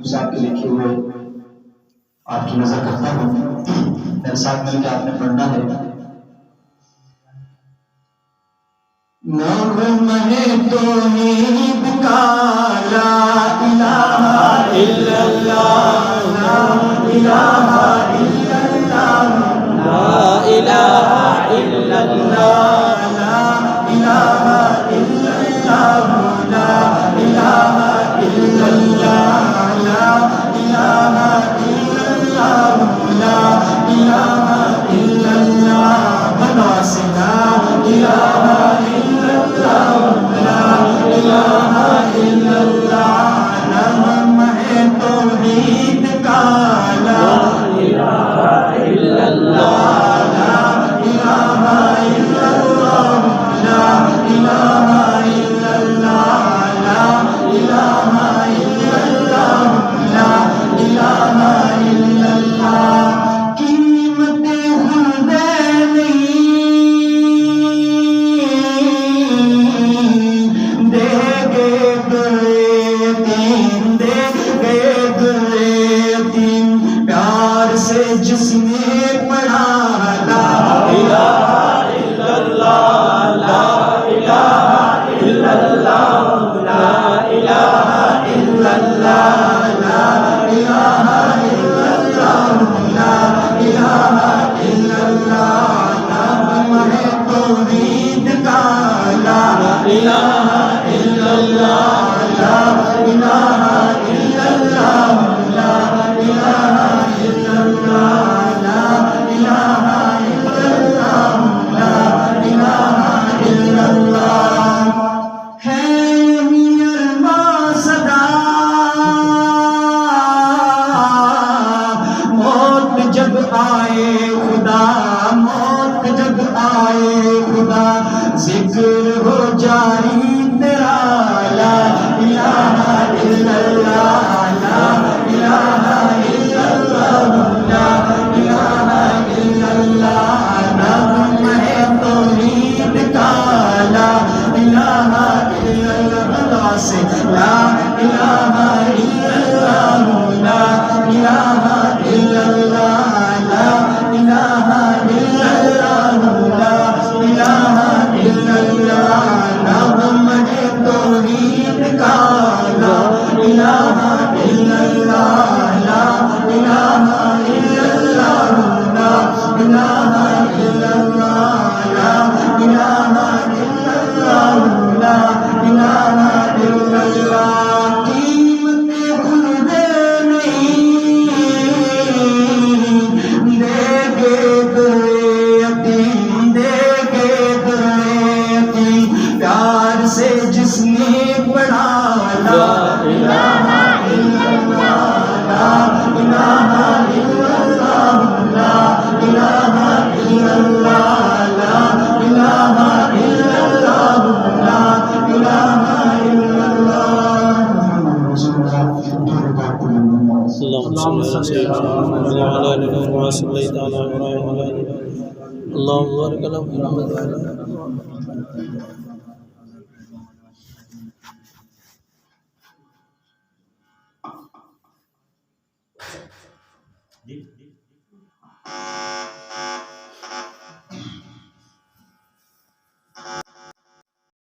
صاحب کے لکھے ہوئے آپ کی نظر کرتا ہوں، میرے ساتھ مل کے آپ نے پڑھنا ہے۔ نغمہ توحید کا لا الہ الا اللہ، لا الہ الا اللہ، لا الہ الا اللہ، لا الہ الا اللہ، لا الہ الا اللہ، لا الہ الا اللہ، لا الہ الا اللہ، بنا سے لا الہ الا اللہ، لا الہ الا اللہ، نغمہ توحید کا لا الہ الا اللہ، لا الہ الا اللہ، لا الہ الا اللہ، لا الہ الا اللہ، لا الہ الا اللہ، قیمت خود نہیں دے گے یتیم، دے گے یتیم، پیار سے جس نے پڑھا لا الہ الا اللہ، لا الہ الا اللہ، لا الہ الا اللہ، لا الہ الا اللہ، لا الہ الا اللہ، نغمہ توحید کا لا الہ الا اللہ، لا الہ الا اللہ، لا الہ الا اللہ، لا الہ الا اللہ، لا الہ الا اللہ، ہے یہی ارواح صدا، موت جب آئے خدا، موت جب آئے خدا، ذکر ہو جاری تیرا لا الہ الا اللہ، لا الہ الا اللہ، لا الہ الا اللہ، نغمہ توحید کا لا الہ الا اللہ، سے لا الہ الا اللہ، لا الہ الا اللہ، لا الہ الا اللہ، لا الہ الا اللہ، نغمہ توحید کا لا الہ الا اللہ، لا الہ الا اللہ، لا الہ الا اللہ، لا الہ الا اللہ، لا الہ الا اللہ، قیمت خود نہیں دے گے یتیم، دے گے یتیم، پیار سے جس نے پڑھا لا الہ الا اللہ، لا الہ الا اللہ، لا الہ الا اللہ، لا الہ الا اللہ، لا الہ الا اللہ، محمد رسول اللہ۔ اللهم صل على سيدنا محمد وعلى ال محمد كما صليت على ابراهيم وعلى ال ابراهيم، اللهم بارك على محمد وعلى ال محمد۔